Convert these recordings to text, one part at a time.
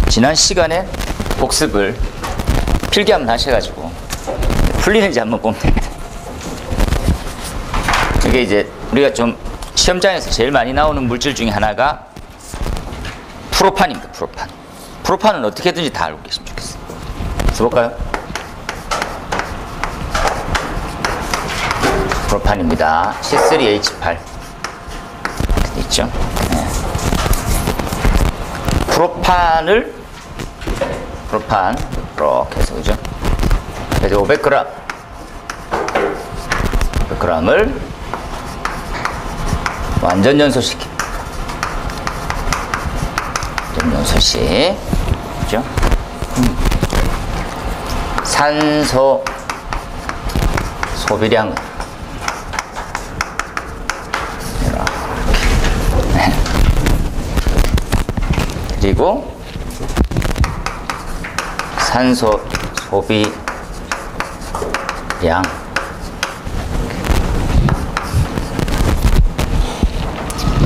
지난 시간에 복습을 필기 한번 하셔가지고 풀리는지 한번 보면 됩니다. 이게 이제 우리가 좀 시험장에서 제일 많이 나오는 물질 중에 하나가 프로판입니다. 프로판은 어떻게든지 다 알고 계시면 좋겠어요. 써볼까요? 프로판입니다. C3H8 이렇게 있죠. 네. 프로판 이렇게 해서 그죠? 그래서 500g을 완전 연소시킵니다. 연소시, 그죠? 산소 소비량은 이렇게. 그리고 산소 소비량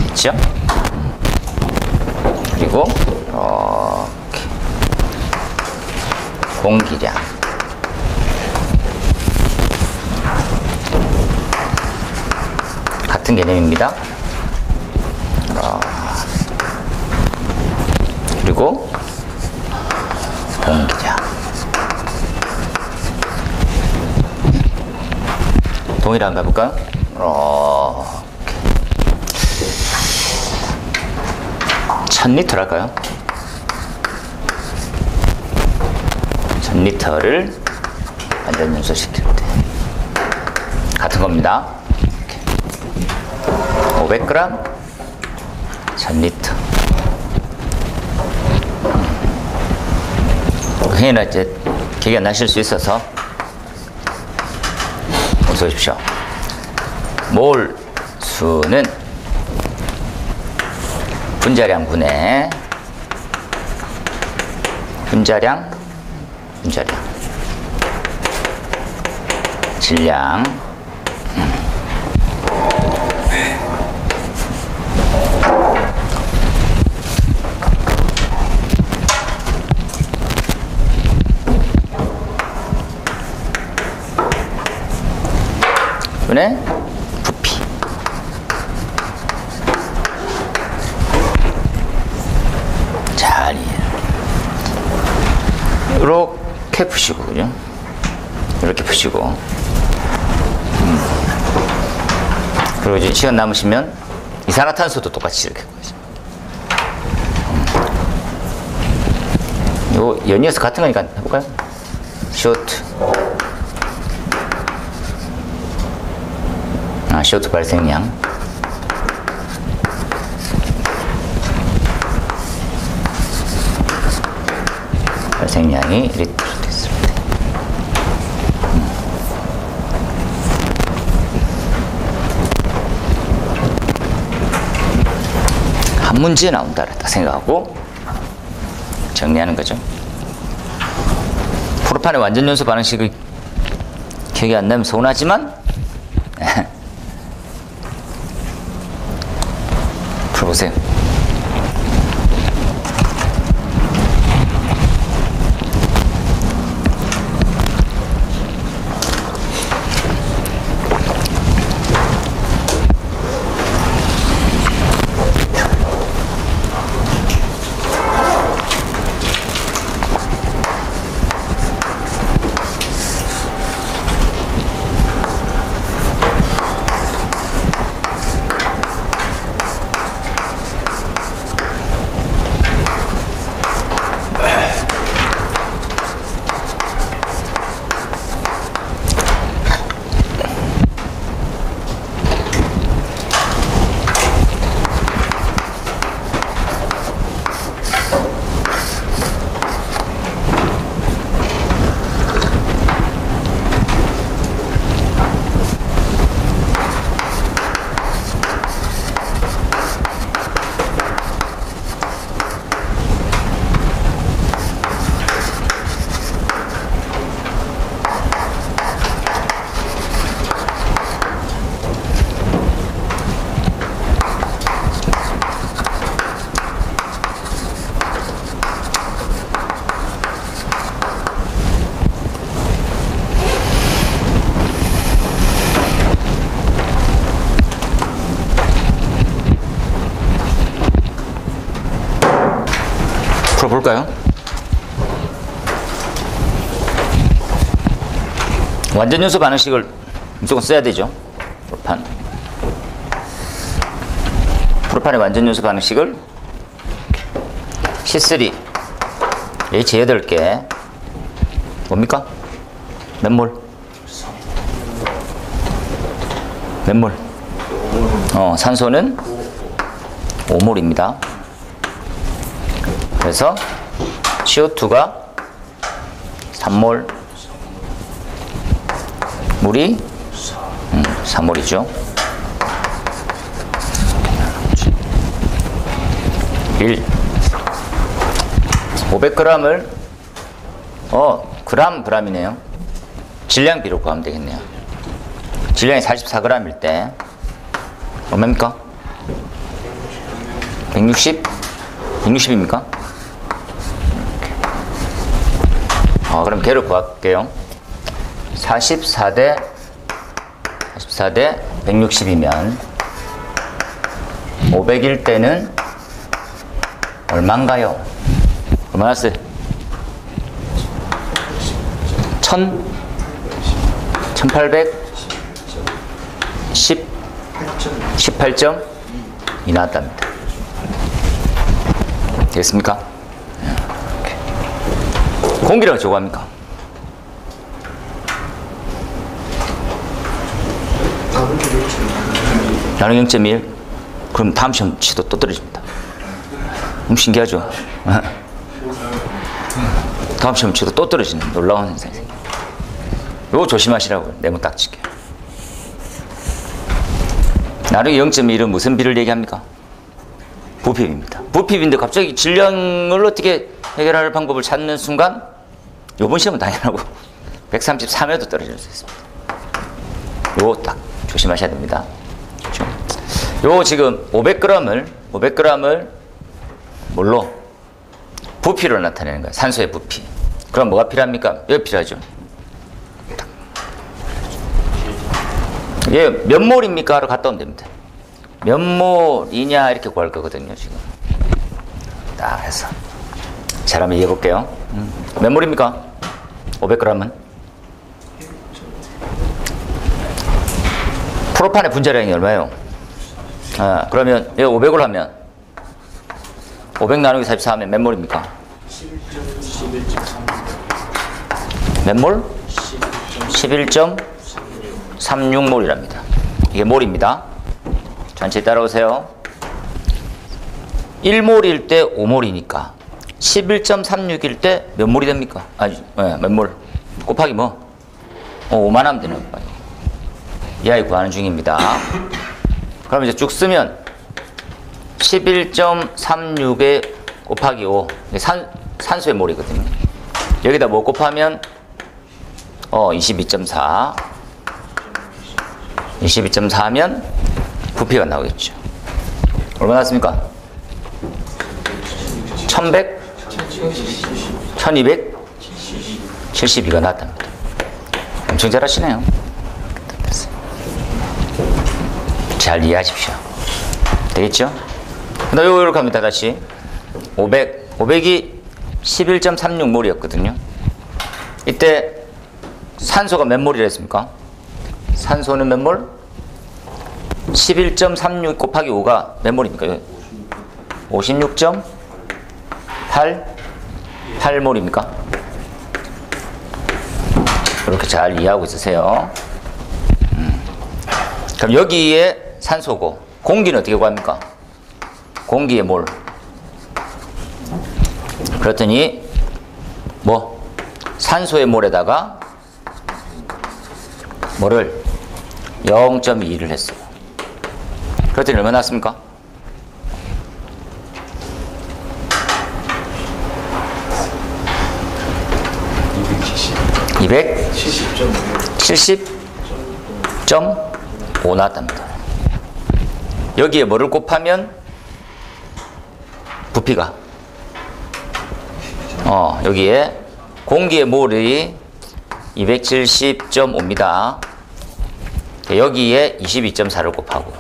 있죠? 그리고 이렇게 공기량 같은 개념입니다. 그리고 공기량 동일한가 볼까요? 이렇게 1000리터 할까요? 1000리터를 완전 연소시킬 때 같은 겁니다. 500g 1000리터. 흔히나 이제 기억이 안 나실 수 있어서 보십시오. 몰 수는 분자량 분의 분자량 질량 분의 부피. 잘 이렇게 푸시고, 그죠? 이렇게 푸시고. 그리고 이제 시간 남으시면 이산화탄소도 똑같이 이렇게 보죠. 이거 연이어서 같은 거니까 해볼까요? 쇼트 발생량 발생량이 이렇게 됐을 때 한 문제에 나온다 딱 생각하고 정리하는 거죠. 프로판의 완전 연소 반응식을 기억이 안 나면 서운하지만 풀어보세요. 풀어볼까요? 완전연소 반응식을 무조건 써야 되죠. 프로판의 완전연소 반응식을 C3 H8개 뭡니까? 몇 몰? 몇 몰? 산소는 5몰입니다. 그래서 CO2가 3몰, 물이 3몰이죠. 500g을 g이네요. 질량비로 구하면 되겠네요. 질량이 44g일 때 얼마입니까? 160? 160입니까? 그럼 걔를 구할게요. 44대 160이면 500일 때는 얼마인가요? 얼마 났어요? 18.2 나왔답니다. 됐습니까? 공기量저거 합니까? 나는 0.1. 그럼 다음 시험 치도 또 떨어집니다. 신기하죠? 다음 시험 치도 또 떨어지는 놀라운 현상이 생겨요. 이거 조심하시라고 네모 딱 칠게요. 나중에 0.1은 무슨 비를 얘기합니까? 부피비입니다. 부피비인데 갑자기 질량을 어떻게 해결할 방법을 찾는 순간 이번 시험은 당연하고 133에도 떨어질 수 있습니다. 요거 딱 조심하셔야 됩니다. 요 지금 500g을 뭘로? 부피로 나타내는 거예요. 산소의 부피. 그럼 뭐가 필요합니까? 여기 필요하죠. 얘 몇 몰입니까? 하러 갔다 오면 됩니다. 몇 몰이냐 이렇게 구할 거거든요. 지금 딱 해서 잘 한번 이해해 볼게요. 몇 몰입니까? 500g은 프로판의 분자량이 얼마예요? 그러면 여기 500을 하면 500 나누기 44 하면 몇 몰입니까? 몇 몰? 11.36몰이랍니다. 이게 몰입니다. 전체 따라오세요. 1몰일 때 5몰이니까 11.36일 때 몇 몰이 됩니까? 몇 몰? 곱하기 뭐? 5만 하면 되는 거예요. 이 아이 구하는 중입니다. 그럼 이제 쭉 쓰면 11.36에 곱하기 5 산소의 몰이거든요. 여기다 뭐 곱하면 22.4 하면 부피가 나오겠죠. 얼마 났습니까? 1100? 1272가 나왔답니다. 엄청 잘하시네요. 잘 이해하십시오. 되겠죠? 그 다음에 이렇게 합니다. 다시 500이 11.36몰이었거든요. 이때 산소가 몇 몰이라 했습니까? 산소는 몇 몰? 11.36 곱하기 5가 몇 몰입니까? 56.8몰입니까? 이렇게 잘 이해하고 있으세요. 그럼 여기에 산소고 공기는 어떻게 구합니까? 공기의 몰. 그랬더니 뭐 산소의 몰에다가 뭐를 0.2를 했어요. 그랬더니 얼마 났습니까? 270.5 나왔답니다. 여기에 뭐를 곱하면 부피가 여기에 공기의 몰이 270.5입니다. 여기에 22.4를 곱하고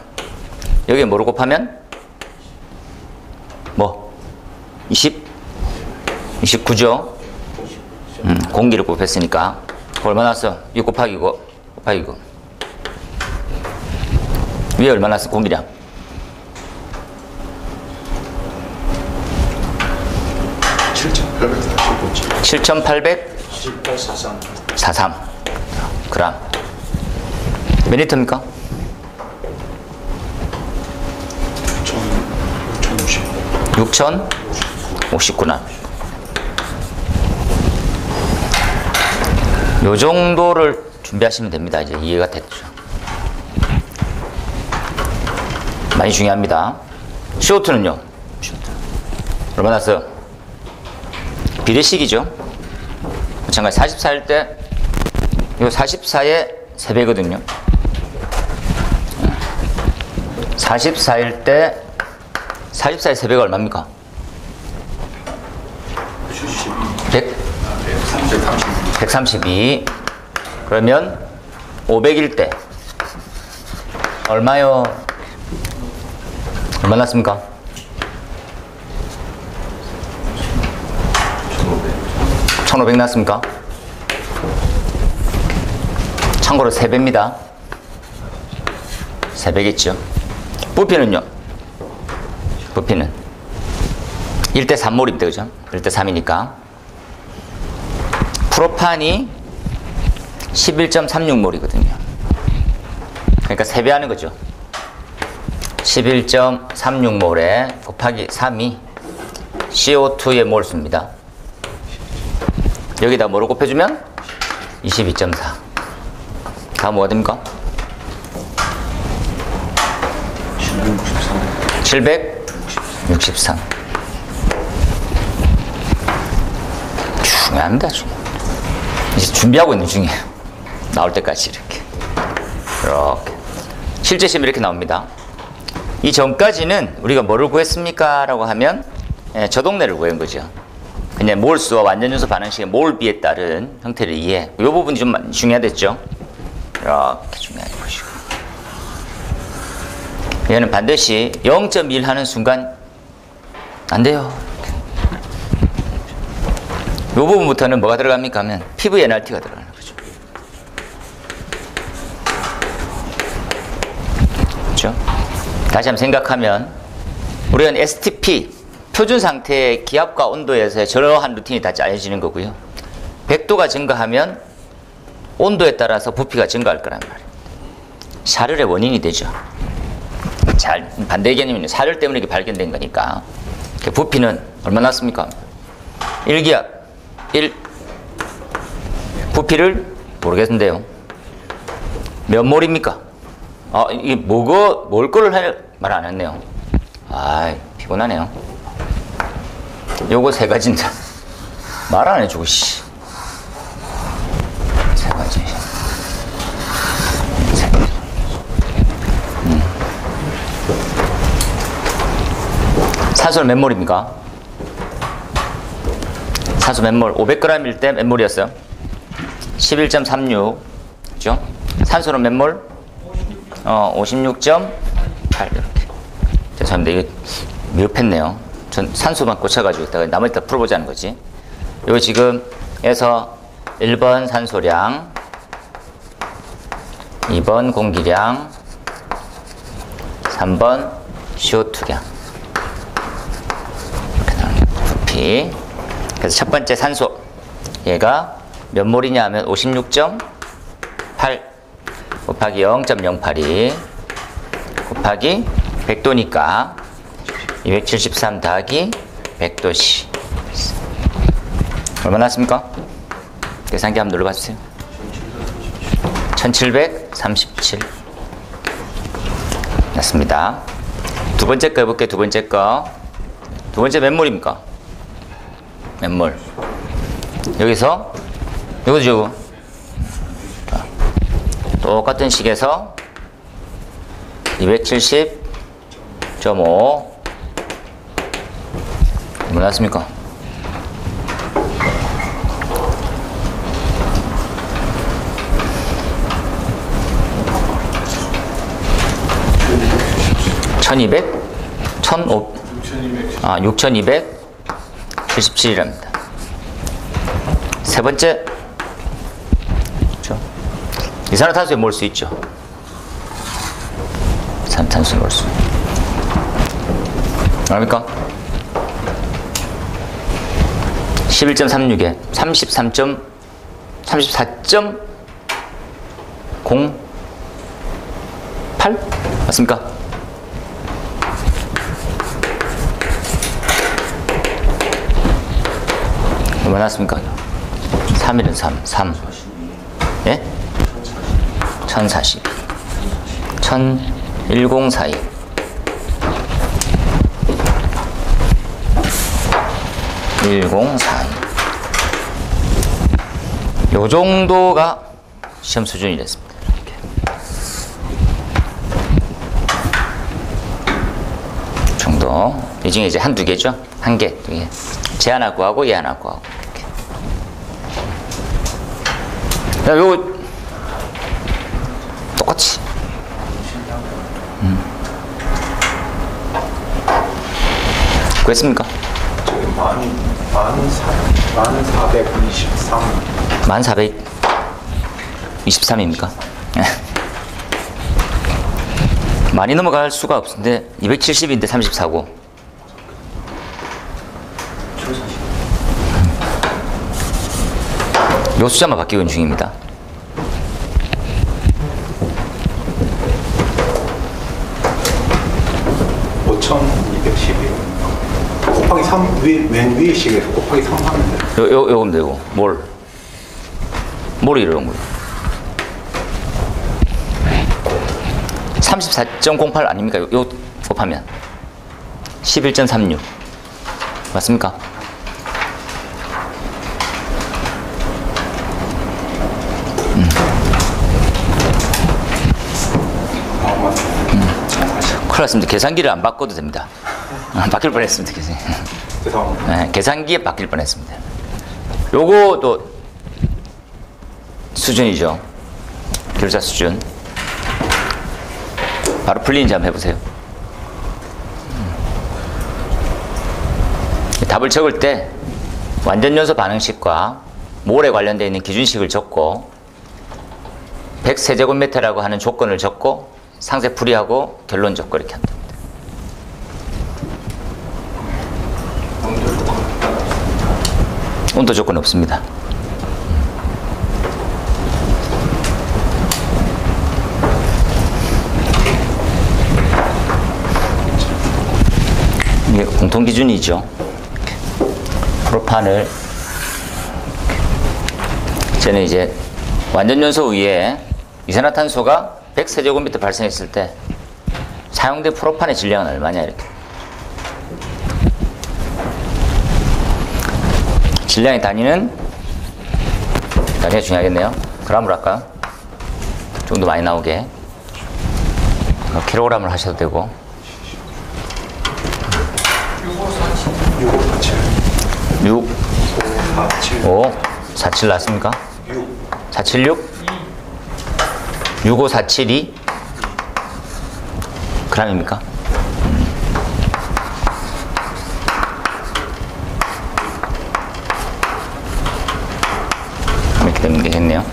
여기에 뭐를 곱하면 뭐 20? 29죠. 공기를 곱했으니까. 얼마 났어? 6 곱하기 9. 곱하기 9. 위에 얼마 났어? 공기량. 7,843 그램. 몇 리터입니까? 6,059g. 요 정도를 준비하시면 됩니다. 이제 이해가 됐죠. 많이 중요합니다. CO2는요? 얼마 났어요? 비례식이죠. 마찬가지 44일 때, 이거 44의 3배거든요. 44일 때, 44의 3배가 얼마입니까? 132. 그러면 500일 때, 얼마요? 얼마 났습니까? 1,500 났습니까? 참고로 3배입니다. 3배겠죠. 부피는요? 부피는 1대 3몰입니다. 그죠? 1대 3이니까. 프로판이 11.36몰이거든요. 그러니까 3배 하는 거죠. 11.36몰에 곱하기 3이 CO2의 몰수입니다. 여기다 뭐로 곱해주면 22.4. 다음 뭐가 됩니까? 763. 중요합니다. 이제 준비하고 있는 중이에요. 나올 때까지 이렇게. 실제 시험 이렇게 나옵니다. 이 전까지는 우리가 뭐를 구했습니까? 라고 하면 저동내를 구한 거죠. 그냥 몰수와 완전연소 반응식의 몰비에 따른 형태를 이해해. 이 부분이 좀 중요하겠죠. 이렇게 중요하게 보시고. 얘는 반드시 0.1 하는 순간 안 돼요. 이 부분부터는 뭐가 들어갑니까? 하면 피부 NRT가 들어가는 거죠. 그렇죠? 다시 한번 생각하면 우리는 STP 표준 상태의 기압과 온도에서 저러한 루틴이 다 짜여지는 거고요. 100도가 증가하면 온도에 따라서 부피가 증가할 거란 말이에요. 사륜의 원인이 되죠. 잘 반대의 개념이네. 사륜 때문에 이게 발견된 거니까. 부피는 얼마 났습니까? 1기압 1. 부피를 모르겠는데요. 몇 몰입니까? 이게 뭘 거를 말 안 했네요. 피곤하네요. 요거 세 가지인데 말 안 해주고 씨. 세 가지. 산소는 몇 몰입니까? 산소 몇 몰? 500g일 때 몇 몰이었어요? 11.36. 그죠? 산소는 몇 몰? 56.8 이렇게. 죄송합니다. 이게 미흡했네요. 전 산소만 꽂혀가지고 있다가 나머지 다 풀어보자는 거지. 이거 지금 에서 1번 산소량, 2번 공기량, 3번 CO2량. 이렇게 나오는 부피. 그래서 첫 번째 산소. 얘가 몇 몰이냐 하면 56.8 곱하기 0.082 곱하기 100도니까 273 더하기 100도씨. 얼마 났습니까? 계산기 한번 눌러봐주세요. 1737 났습니다. 두 번째 거 해볼게요. 두 번째 거. 두 번째 몇 몰입니까? 몇 몰? 여기서 요거죠. 똑같은 식에서 270.5 얼마 났습니까? 아, 6277이랍니다. 세 번째, 그렇죠? 이산화탄소에 몰 수 있죠. 이산화탄소에 몰 수. 알합니까? 11.36에 34.08 맞습니까? 얼마 났습니까? 3일은 3. 예? 1040. 1042. 요 정도가 시험 수준이 됐습니다. 이렇게. 정도. 이 중에 이제 한두 개죠? 한 개, 두 개. 쟤 하나 구하고 얘 하나 구하고. 이렇게. 요거 똑같이. 구했습니까? 1423입니까? 많이 넘어갈 수가 없는데 270인데 34고. 요 숫자만 바뀌고 있는 중입니다. 곱하기 3, 맨 위에 식에서 곱하기 3 하면 돼. 요겁니다, 요거. 뭘 이러는 거예요? 34.08 아닙니까? 요 곱하면 11.36 맞습니까? 큰일 났습니다. 계산기를 안 바꿔도 됩니다. 바뀔 뻔했습니다. 죄송합니다. 네, 계산기에 바뀔 뻔했습니다. 요거도 수준이죠. 결사 수준. 바로 풀리는지 한번 해보세요. 답을 적을 때 완전연소 반응식과 몰에 관련되어 있는 기준식을 적고 100세제곱미터라고 하는 조건을 적고 상세 풀이하고 결론 적고 이렇게 한다. 온도 조건 없습니다. 이게 공통 기준이죠. 프로판을 저는 이제 완전연소 위에 이산화탄소가 100세제곱미터 발생했을 때 사용된 프로판의 질량은 얼마냐 이렇게. 질량의 단위가 중요하겠네요. 그램으로 할까요? 좀 더 많이 나오게. 킬로그램을 하셔도 되고. 6, 5, 47 나왔습니까? 476? 65472 그램입니까? 이렇게 되면 되겠네요.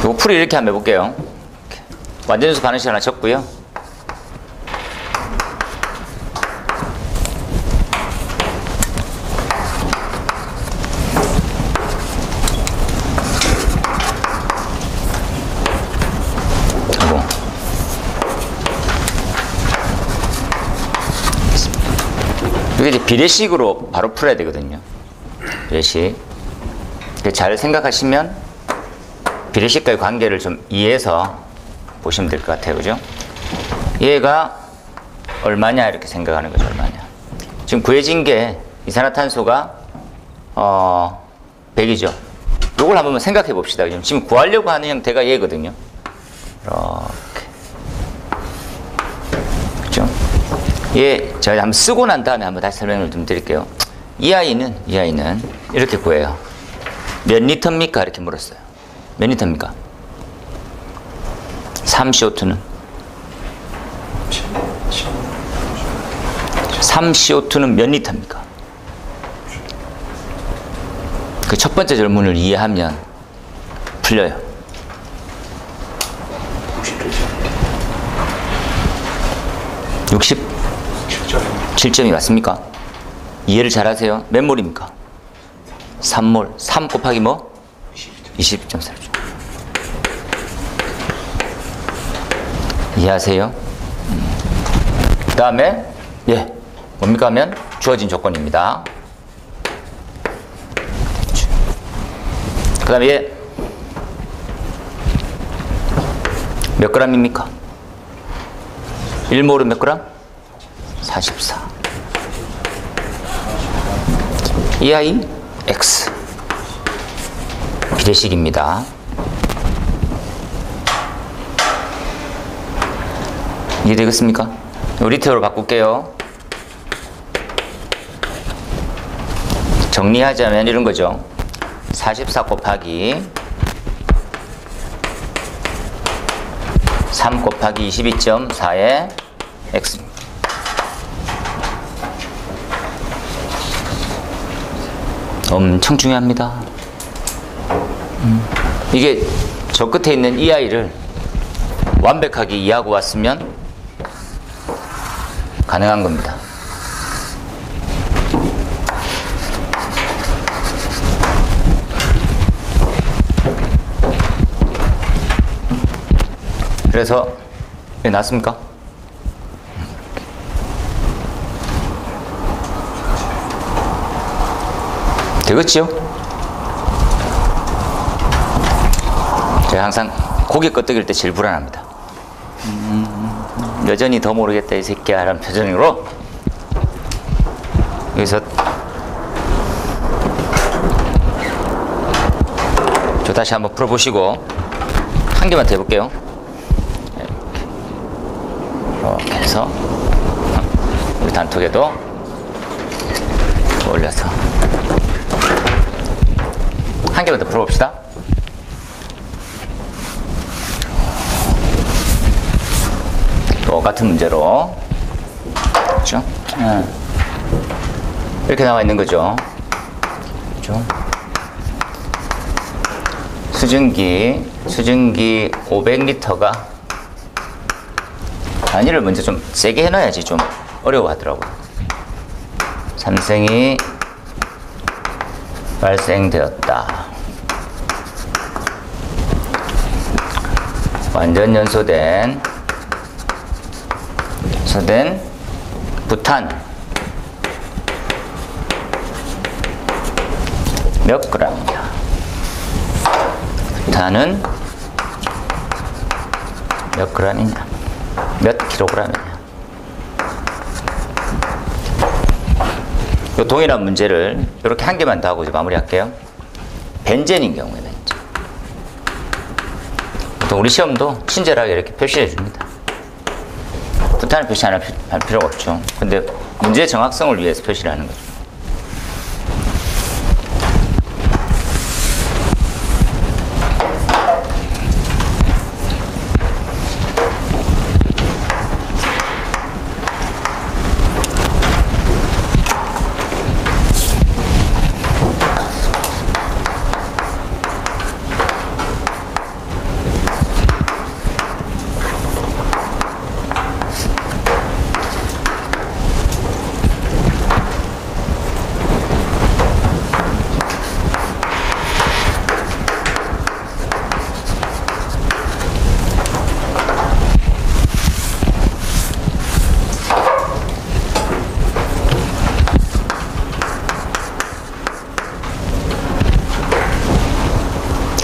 이거 풀이 이렇게 한번 해볼게요. 완전연소 반응식 하나 적고요. 이게 이제 비례식으로 바로 풀어야 되거든요. 비례식. 잘 생각하시면 비례식과의 관계를 좀 이해해서 보시면 될 것 같아요. 그죠? 얘가 얼마냐 이렇게 생각하는 거죠. 얼마냐. 지금 구해진 게 이산화탄소가 100이죠. 요걸 한번 생각해 봅시다. 지금 구하려고 하는 형태가 얘거든요. 이렇게. 그죠? 얘 제가 한번 쓰고 난 다음에 한번 다시 설명을 좀 드릴게요. 이 아이는 이렇게 구해요. 몇 리터입니까? 이렇게 물었어요. 몇 리터입니까? 3CO2는? 3CO2는 몇 리터입니까? 그 첫 번째 질문을 이해하면 풀려요. 67점이 맞습니까? 이해를 잘하세요? 몇 몰입니까? 3몰. 3 곱하기 뭐? 20.4죠. 이해하세요? 그 다음에 예, 뭡니까 하면 주어진 조건입니다. 그 다음에 얘 몇 g입니까? 1몰은 몇 g? 44. 이 아이 X 비례식입니다. 이해되겠습니까? 리터로 바꿀게요. 정리하자면 이런 거죠. 44 곱하기 3 곱하기 22.4의 X. 엄청 중요합니다. 이게 저 끝에 있는 이 아이를 완벽하게 이해하고 왔으면 가능한 겁니다. 그래서 왜 났습니까? 되겠지요? 제가 항상 고개 끄덕일 때 제일 불안합니다. 여전히 더 모르겠다 이 새끼야 라는 표정으로 여기서 저 다시 한번 풀어보시고 한 개만 더 해볼게요. 이렇게 해서 우리 단톡에도 올려서 한 개만 더 풀어봅시다. 똑같은 문제로 그렇죠? 이렇게 나와 있는 거죠. 그렇죠? 수증기 500리터가 단위를 먼저 좀 세게 해놔야지 좀 어려워하더라고요. 산생이 발생되었다. 완전 연소된 부탄 몇 g이냐? 부탄은 몇 g이냐? 몇 kg이냐? 이 동일한 문제를 이렇게 한 개만 더 하고 이제 마무리할게요. 벤젠인 경우에는 이제 보통 우리 시험도 친절하게 이렇게 표시해 줍니다. 부탄을 표시 안 할 필요가 없죠. 근데 문제의 정확성을 위해서 표시를 하는 거죠.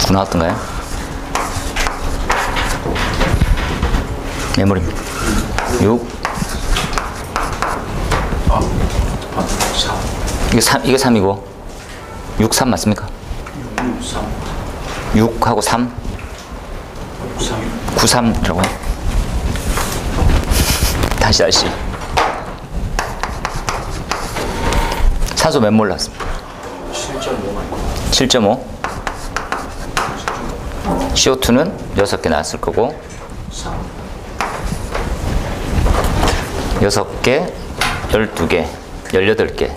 나왔던가요? 메모리 6 이게 3이고 6, 3 맞습니까? 6하고 3 9, 3이라고요? 다시 산소 몇 몰 나왔습니까? 7.5 CO2는 6개 나왔을 거고 6개, 12개, 18개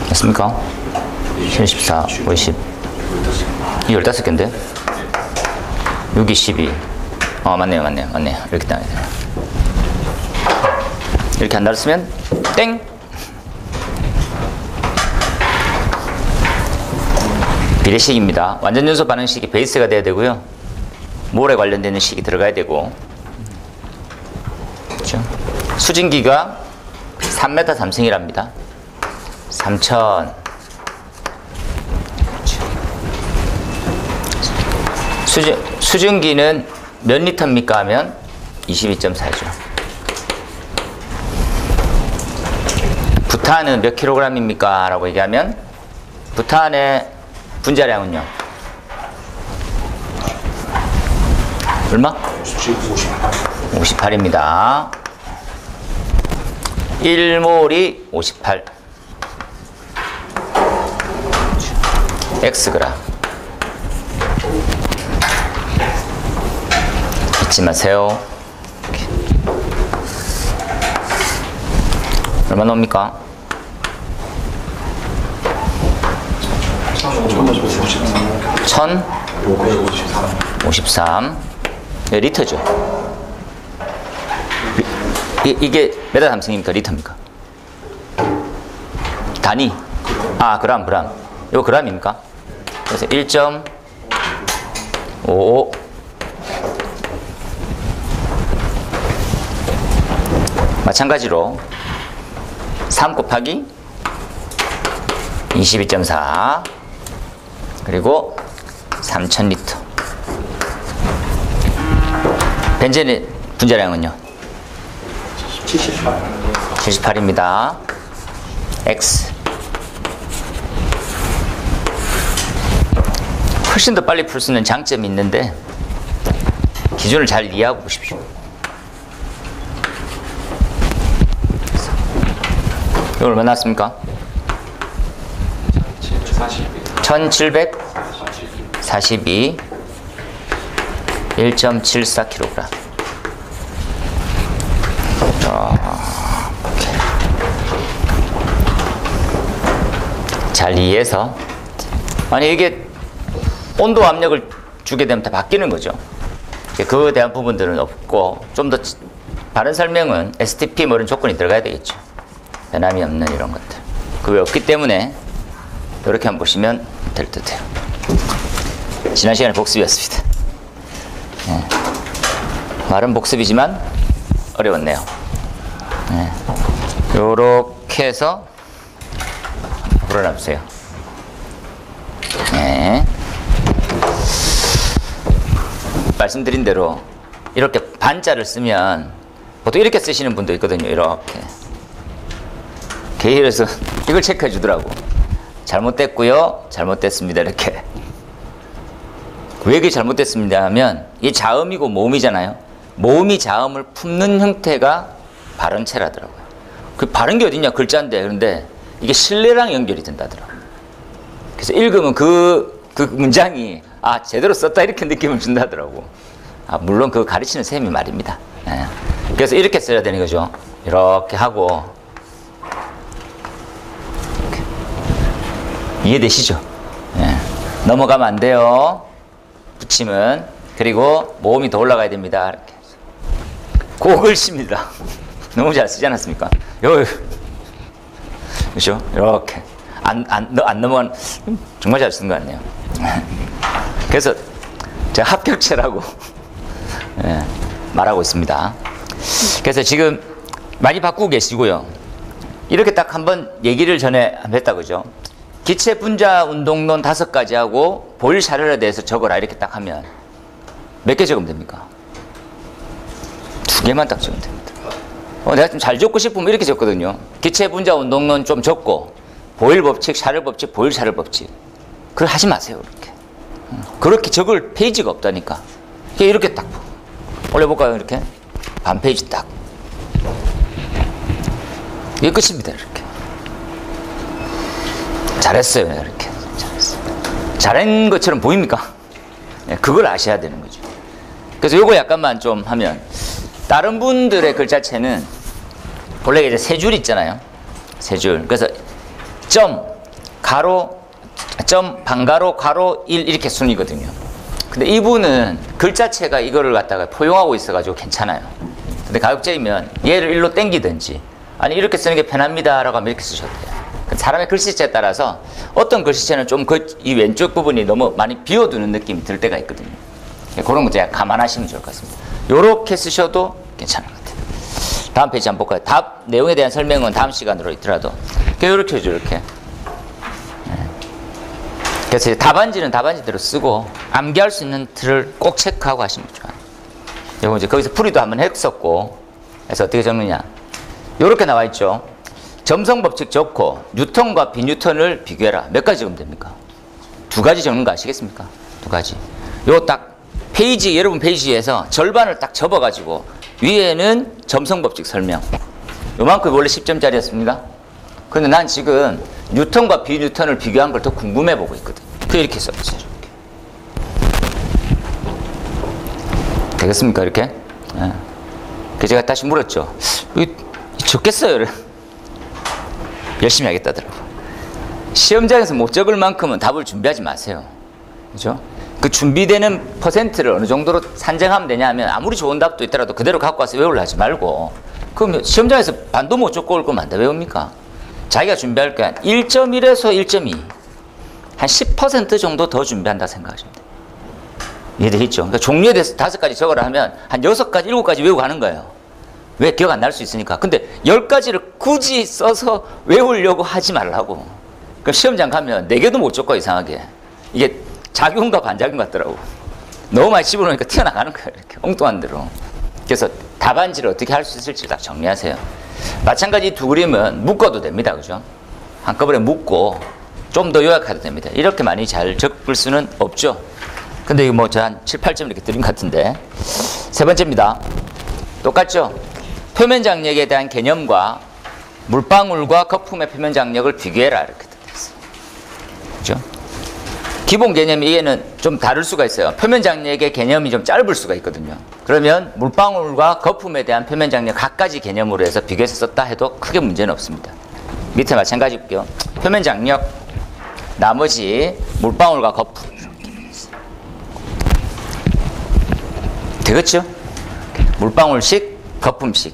맞습니까? 74, 50. 이 15개인데? 6이 12. 맞네요. 이렇게 따야 돼요. 이렇게 안 달았으면, 땡! 비례식입니다. 완전연소 반응식이 베이스가 돼야 되고요. 몰에 관련되는 식이 들어가야 되고. 그렇죠? 수증기가 3m 삼승이랍니다. 3000. 수증기는 몇 리터입니까 하면 22.4죠. 부탄은 몇 킬로그램입니까? 라고 얘기하면 부탄의 분자량은요? 얼마? 58입니다. 1몰이 58. X그램. 잊지 마세요. 얼마 나옵니까? 1053. 리터죠. 이게 메다 삼승입니까? 리터입니까? 단위. 그람. 이거 그람입니까? 그래서 1.55. 마찬가지로 3 곱하기 22.4 그리고 3000리터. 벤젠의 분자량은요? 78입니다. X. 훨씬 더 빨리 풀 수 있는 장점이 있는데 기준을 잘 이해하고 보십시오. 이거 얼마 나왔습니까? 1742 1.74kg. 잘 이해해서 아니 이게 온도 압력을 주게 되면 다 바뀌는 거죠. 그에 대한 부분들은 없고 좀 더 바른 설명은 STP 뭐 이런 조건이 들어가야 되겠죠. 변함이 없는 이런 것들. 그게 없기 때문에 이렇게 한번 보시면 될 듯해요. 지난 시간에 복습이었습니다. 네. 말은 복습이지만 어려웠네요. 네. 요렇게 해서 불어놔보세요. 네. 말씀드린 대로 이렇게 반자를 쓰면 보통 이렇게 쓰시는 분도 있거든요. 이렇게 게일에서 이걸 체크해 주더라고. 잘못됐고요, 잘못됐습니다. 이렇게. 왜 이게 잘못됐습니다 하면 이 자음이고 모음이잖아요. 모음이 자음을 품는 형태가 발언체라더라고요. 그 바른 게 어딨냐, 글자인데. 그런데 이게 신뢰랑 연결이 된다더라고요. 그래서 읽으면 그 문장이 제대로 썼다 이렇게 느낌을 준다더라고. 물론 그거 가르치는 쌤이 말입니다. 예. 그래서 이렇게 써야 되는 거죠. 이렇게 하고. 이렇게. 이해되시죠? 예. 넘어가면 안 돼요. 붙임은. 그리고 모음이 더 올라가야 됩니다. 이렇게. 고글씨입니다. 너무 잘 쓰지 않았습니까? 그렇죠? 이렇게. 안 넘어간, 정말 잘 쓴 것 같네요. 그래서 제가 합격체라고 예, 말하고 있습니다. 그래서 지금 많이 바꾸고 계시고요. 이렇게 딱 한번 얘기를 전에 했다 그죠? 기체 분자 운동론 5가지 하고 보일 샤를에 대해서 적어라 이렇게 딱 하면 몇 개 적으면 됩니까? 2개만 딱 적으면 됩니다. 내가 좀 잘 적고 싶으면 이렇게 적거든요. 기체 분자 운동론 좀 적고 보일 법칙, 샤를 법칙, 보일 샤를 법칙. 그걸 하지 마세요. 이렇게. 그렇게 적을 페이지가 없다니까. 이렇게 딱 올려볼까요? 이렇게 반 페이지 딱. 이게 끝입니다. 이렇게. 잘했어요. 이렇게. 잘했어요. 잘한 것처럼 보입니까? 그걸 아셔야 되는 거죠. 그래서 요거 약간만 좀 하면 다른 분들의 글자체는 원래 이제 3줄 있잖아요. 3줄. 그래서 점, 가로, 점, 반가로, 가로, 1 이렇게 순이거든요. 근데 이분은 글자체가 이거를 갖다가 포용하고 있어가지고 괜찮아요. 근데 가급적이면 얘를 1로 땡기든지 아니 이렇게 쓰는 게 편합니다 라고 하면 이렇게 쓰셔도 돼요. 사람의 글씨체에 따라서 어떤 글씨체는 좀 이 왼쪽 부분이 너무 많이 비워두는 느낌이 들 때가 있거든요. 그런 거 제가 감안하시면 좋을 것 같습니다. 요렇게 쓰셔도 괜찮은 것 같아요. 다음 페이지 한번 볼까요? 답 내용에 대한 설명은 다음 시간으로 있더라도 이렇게 해줘 이렇게. 그래서 답안지는 답안지대로 쓰고 암기할 수 있는 틀을 꼭 체크하고 하시면 좋아요. 요거 이제 거기서 풀이도 한번 했었고 그래서 어떻게 적느냐 요렇게 나와 있죠. 점성 법칙 적고 뉴턴과 비뉴턴을 비교해라. 몇 가지 적으면 됩니까? 2가지 적는 거 아시겠습니까? 2가지. 요 딱 페이지 여러분 페이지에서 절반을 딱 접어가지고 위에는 점성 법칙 설명. 요만큼 원래 10점짜리였습니다. 그런데 난 지금 뉴턴과 비뉴턴을 비교한 걸 더 궁금해 보고 있거든. 그래서 이렇게 썼어요. 이렇게. 되겠습니까? 이렇게? 네. 그래서 제가 다시 물었죠. 이거 적겠어요? 열심히 하겠다더라고. 시험장에서 못 적을 만큼은 답을 준비하지 마세요. 그죠? 그 준비되는 퍼센트를 어느 정도로 산정하면 되냐 하면 아무리 좋은 답도 있더라도 그대로 갖고 와서 외우려 하지 말고 그럼 시험장에서 반도 못 적고 올 거면 안 돼 외웁니까? 자기가 준비할 게 1.1에서 1.2 한 10% 정도 더 준비한다 생각하시면 돼요. 이해되겠죠? 그러니까 종류에 대해서 5가지 적으라 하면 한 6가지, 7가지 외우고 가는 거예요. 왜? 기억 안 날 수 있으니까. 근데 10가지를 굳이 써서 외우려고 하지 말라고. 그럼 시험장 가면 4개도 못 적고 이상하게. 이게 작용과 반작용 같더라고. 너무 많이 집어넣으니까 튀어나가는 거예요. 이렇게 엉뚱한 대로. 그래서 답안지를 어떻게 할 수 있을지 딱 정리하세요. 마찬가지 2 그림은 묶어도 됩니다. 그죠? 한꺼번에 묶고 좀 더 요약해도 됩니다. 이렇게 많이 잘 적을 수는 없죠. 근데 이거 뭐 저 한 7, 8점 이렇게 드린 것 같은데. 3번째입니다. 똑같죠? 표면 장력에 대한 개념과 물방울과 거품의 표면 장력을 비교해라. 이렇게 됐어요. 그죠? 기본 개념이 얘는 좀 다를 수가 있어요. 표면 장력의 개념이 좀 짧을 수가 있거든요. 그러면 물방울과 거품에 대한 표면 장력 각가지 개념으로 해서 비교해서 썼다 해도 크게 문제는 없습니다. 밑에 마찬가지고요. 표면 장력, 나머지 물방울과 거품. 되겠죠? 물방울식, 거품식.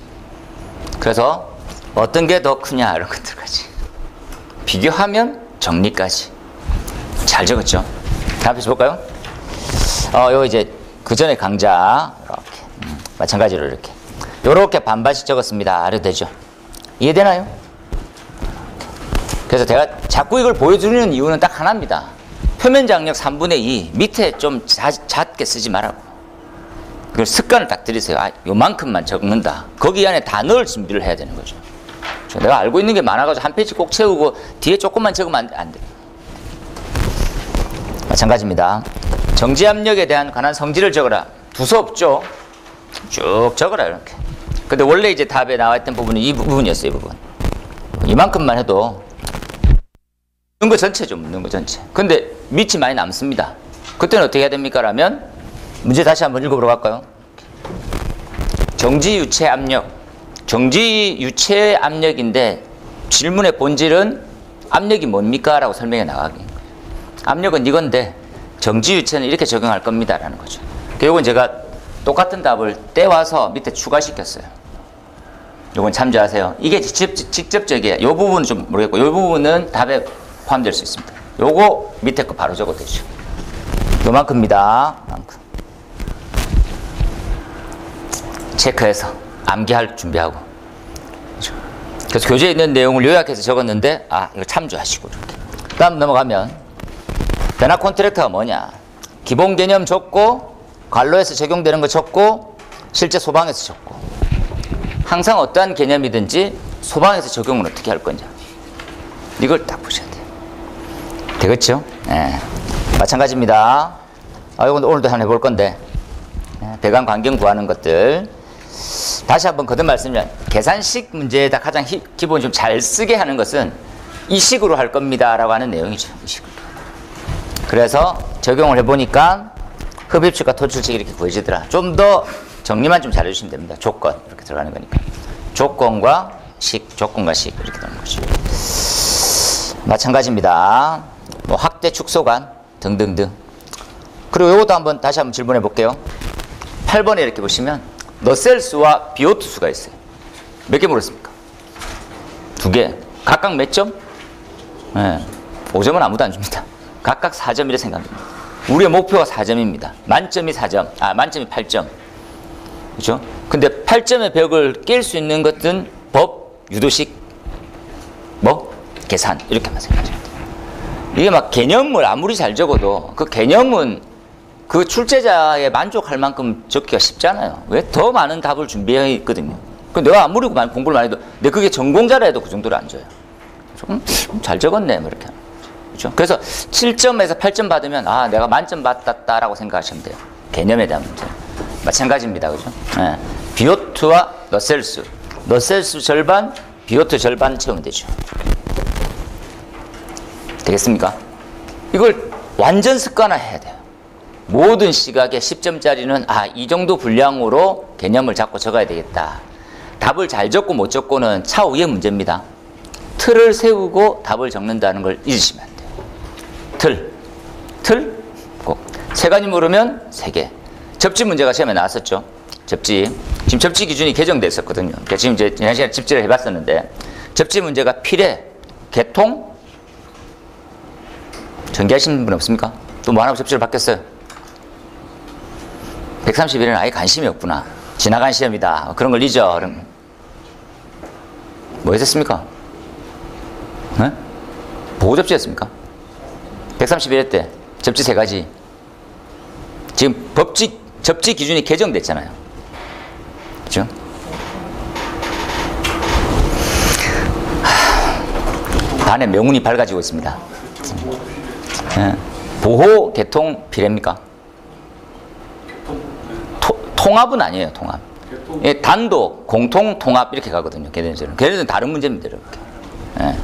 그래서 어떤 게 더 크냐 이런 것들까지. 비교하면 정리까지. 잘 적었죠? 다음 페이지 볼까요? 요 이제 그 전에 강좌 이렇게 마찬가지로 이렇게 반반씩 적었습니다. 알아도 되죠? 이해되나요? 그래서 제가 자꾸 이걸 보여주는 이유는 딱 하나입니다. 표면 장력 3분의 2 밑에 좀 작게 쓰지 말라고. 그 습관을 딱 들이세요. 요만큼만 적는다. 거기 안에 다 넣을 준비를 해야 되는 거죠. 내가 알고 있는 게 많아가지고 한 페이지 꼭 채우고 뒤에 조금만 적으면 안 돼. 마찬가지입니다. 정지압력에 대한 관한 성질을 적어라. 두서 없죠? 쭉 적어라 이렇게. 근데 원래 이제 답에 나와 있던 부분은 이 부분이었어요. 이 부분. 이만큼만 해도 묻는 거 전체죠. 묻는 거 전체. 근데 밑이 많이 남습니다. 그때는 어떻게 해야 됩니까? 라면 문제 다시 한번 읽어보러 갈까요? 정지유체 압력. 정지유체 압력인데 질문의 본질은 압력이 뭡니까? 라고 설명해 나가기. 압력은 이건데 정지유체는 이렇게 적용할 겁니다. 라는 거죠. 이건 제가 똑같은 답을 떼와서 밑에 추가시켰어요. 이건 참조하세요. 이게 직접적이에요. 이 부분은 좀 모르겠고 이 부분은 답에 포함될 수 있습니다. 요거 밑에 거 바로 적어도 되죠. 요만큼입니다. 요만큼. 체크해서 암기할 준비하고. 그렇죠? 그래서 교재에 있는 내용을 요약해서 적었는데 이거 참조하시고 이렇게. 다음 넘어가면 변화 콘트랙터가 뭐냐? 기본 개념 적고 관로에서 적용되는 거 적고 실제 소방에서 적고 항상 어떠한 개념이든지 소방에서 적용을 어떻게 할 거냐 이걸 딱 보셔야 돼요. 되겠죠? 네. 마찬가지입니다. 이건 오늘도 한번 해볼 건데 배관 광경 구하는 것들 다시 한번 거듭 말씀드리면 계산식 문제에다 가장 기본 좀 잘 쓰게 하는 것은 이 식으로 할 겁니다 라고 하는 내용이죠. 이 식으로. 그래서 적용을 해보니까 흡입축과 토출축이 이렇게 구해지더라. 좀 더 정리만 좀 잘해주시면 됩니다. 조건 이렇게 들어가는 거니까 조건과 식 이렇게 되는 거죠. 마찬가지입니다. 뭐 확대 축소관 등등등. 그리고 이것도 한번 다시 한번 질문해 볼게요. 8번에 이렇게 보시면 너셀수와 비오투수가 있어요. 몇 개 물었습니까? 2개. 각각 몇 점? 네. 5점은 아무도 안 줍니다. 각각 4점이라 생각합니다. 우리의 목표가 4점입니다. 만점이 4점, 만점이 8점. 그렇죠? 근데 8점의 벽을 깰 수 있는 것은 법, 유도식, 계산 이렇게 마찬가지입니다. 이게 막 개념을 아무리 잘 적어도 그 개념은 그 출제자에 만족할 만큼 적기가 쉽잖아요. 왜? 더 많은 답을 준비해 있거든요. 그 내가 아무리 공부를 많이 해도 내 그게 전공자라 해도 그 정도로 안 줘요. 조금 잘 적었네, 뭐 이렇게. 그렇죠? 그래서 7점에서 8점 받으면 내가 만점 받았다라고 생각하시면 돼요. 개념에 대한 문제. 마찬가지입니다, 그죠? 네. 비오트와 너셀수, 너셀수 절반, 비오트 절반 채우면 되죠. 되겠습니까? 이걸 완전 습관화해야 돼요. 모든 시각에 10점짜리는 이 정도 분량으로 개념을 잡고 적어야 되겠다. 답을 잘 적고 못 적고는 차후의 문제입니다. 틀을 세우고 답을 적는다는 걸 잊으시면 안 돼요. 틀 꼭. 세 가지 물으면 3개. 접지 문제가 시험에 나왔었죠. 접지. 지금 접지 기준이 개정됐었거든요. 그러니까 지금 이제 지난 시간에 집지를 해봤었는데 접지 문제가 필해, 개통, 전개하신 분 없습니까? 또 뭐 하나 접지를 바뀌었어요. 131에는 아예 관심이 없구나. 지나간 시험이다. 그런 걸 잊어. 뭐 했었습니까? 네? 보고 접지였습니까? 131회 때 접지 3가지. 지금 접지 기준이 개정됐잖아요. 그렇죠? 안에 명운이 밝아지고 있습니다. 네. 보호, 개통, 비례입니까? 통합은 아니에요, 통합. 예, 단독, 공통, 통합 이렇게 가거든요. 걔네들은 다른 문제입니다, 이렇게. 예.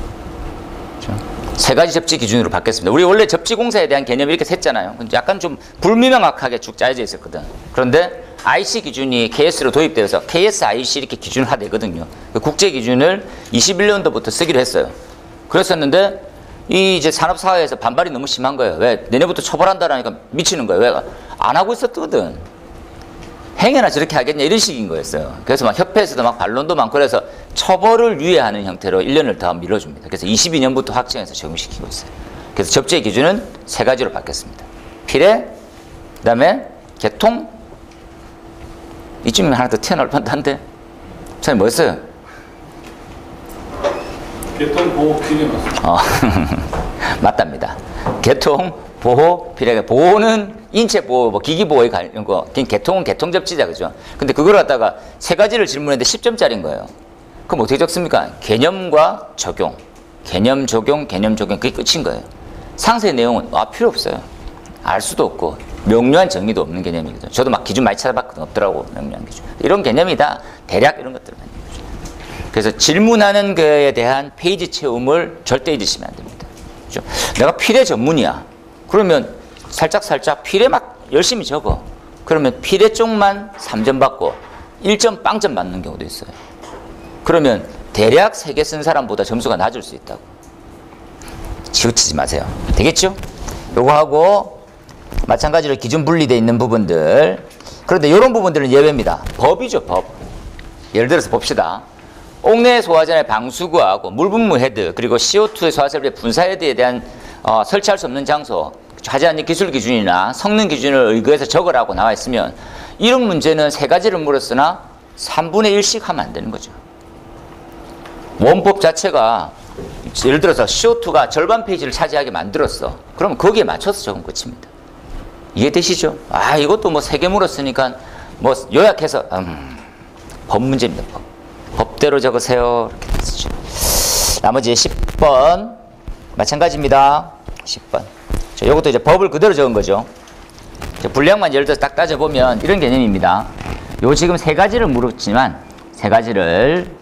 그렇죠? 3가지 접지 기준으로 바뀌었습니다. 우리 원래 접지 공사에 대한 개념이 이렇게 셌잖아요. 약간 좀 불명확하게 쭉 짜여져 있었거든. 그런데 IC 기준이 KS로 도입되어서 KS-IC 이렇게 기준화되거든요. 국제 기준을 21년도부터 쓰기로 했어요. 그랬었는데 이제 산업사회에서 반발이 너무 심한 거예요. 왜? 내년부터 처벌한다라니까 미치는 거예요. 왜? 안 하고 있었거든. 행여나 저렇게 하겠냐 이런 식인 거였어요. 그래서 막 협회에서도 막 반론도 많고 그래서 처벌을 유예하는 형태로 1년을 더 밀어줍니다. 그래서 22년부터 확정해서 적용시키고 있어요. 그래서 접지의 기준은 3가지로 바뀌었습니다. 필해, 그 다음에 개통, 이쯤이면 하나 더 튀어나올 뻔한데 선생님 뭐였어요? 개통, 보호, 필해 맞습니다. 맞답니다. 개통, 보호, 필해. 보호는 인체 보호, 뭐 기기 보호에 관련 거. 개통은 개통 접지자, 그죠? 근데 그걸 갖다가 3가지를 질문했는데 10점짜리인 거예요. 그럼 어떻게 적습니까? 개념과 적용. 개념 적용, 개념 적용. 그게 끝인 거예요. 상세 내용은 필요 없어요. 알 수도 없고 명료한 정의도 없는 개념이거든요. 저도 막 기준 많이 찾아봤거든요. 없더라고, 명료한 기준. 이런 개념이다. 대략 이런 것들만. 그래서 질문하는 거에 대한 페이지 채움을 절대 잊으시면 안 됩니다. 그렇죠? 내가 필해 전문이야. 그러면 살짝 필해 막 열심히 적어. 그러면 필해 쪽만 3점 받고 1점 빵점 맞는 경우도 있어요. 그러면 대략 3개 쓴 사람보다 점수가 낮을 수 있다고. 치우치지 마세요. 되겠죠? 요거 하고 마찬가지로 기준 분리되어 있는 부분들. 그런데 이런 부분들은 예외입니다. 법이죠, 법. 예를 들어서 봅시다. 옥내 소화전의 방수구하고 물분무 헤드 그리고 CO2의 소화설비의 분사 헤드에 대한 설치할 수 없는 장소, 하지 않는 기술 기준이나 성능 기준을 의거해서 적으라고 나와 있으면 이런 문제는 3가지를 물었으나 3분의 1씩 하면 안 되는 거죠. 원법 자체가 예를 들어서 CO2가 절반 페이지를 차지하게 만들었어. 그럼 거기에 맞춰서 적으면 끝입니다. 이해되시죠? 이것도 뭐 3개 물었으니까 뭐 요약해서 법 문제입니다. 법대로 적으세요. 이렇게 쓰죠. 나머지 10번 마찬가지입니다. 10번. 이것도 이제 법을 그대로 적은 거죠. 분량만 예를 들어서 딱 따져보면 이런 개념입니다. 요 지금 3가지를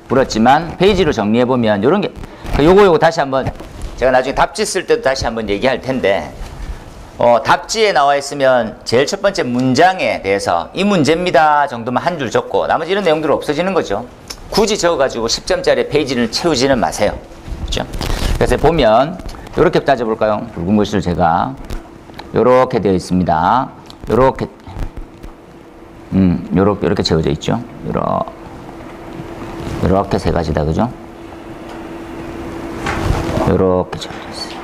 물었지만 페이지로 정리해보면 요런 게 요거 다시 한번 제가 나중에 답지 쓸 때도 다시 한번 얘기할 텐데 답지에 나와 있으면 제일 첫 번째 문장에 대해서 이 문제입니다 정도만 한 줄 적고 나머지 이런 내용들은 없어지는 거죠. 굳이 적어가지고 10점짜리 페이지를 채우지는 마세요. 그렇죠? 그래서 보면 이렇게 따져볼까요? 붉은 글씨를 제가 이렇게 되어 있습니다. 이렇게 채워져 있죠. 이렇게 세 가지다, 그죠? 이렇게 채워져 있어요.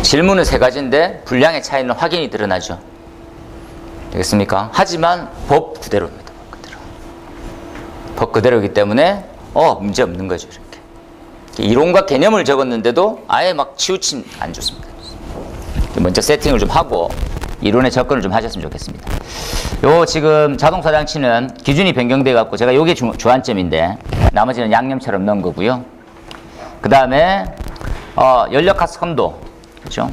질문은 세 가지인데 분량의 차이는 확연히 드러나죠. 되겠습니까? 하지만 법 그대로입니다. 법 그대로이기 때문에 문제 없는 거죠. 이렇게 이론과 개념을 적었는데도 아예 막 치우침 안 좋습니다. 먼저 세팅을 좀 하고 이론에 접근을 좀 하셨으면 좋겠습니다. 요 지금 자동차 장치는 기준이 변경돼 갖고 제가 요게 주안점인데 나머지는 양념처럼 넣은 거고요. 그 다음에 연력화 선도, 그렇죠?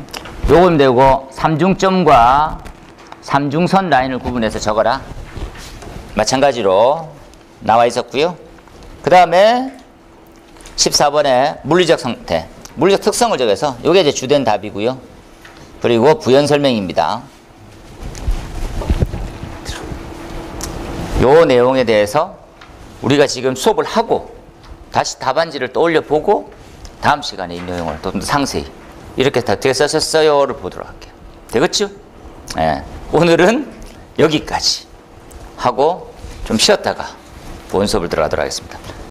요거면 되고 삼중점과 삼중선 라인을 구분해서 적어라. 마찬가지로 나와 있었고요. 그 다음에 14번에 물리적 상태, 물리적 특성을 적어서 요게 이제 주된 답이고요. 그리고 부연 설명입니다. 요 내용에 대해서 우리가 지금 수업을 하고 다시 답안지를 떠올려 보고 다음 시간에 이 내용을 좀 더 상세히 이렇게 다 어떻게 썼었어요를 보도록 할게요. 되겠죠? 예. 오늘은 여기까지 하고 좀 쉬었다가 본 수업을 들어가도록 하겠습니다.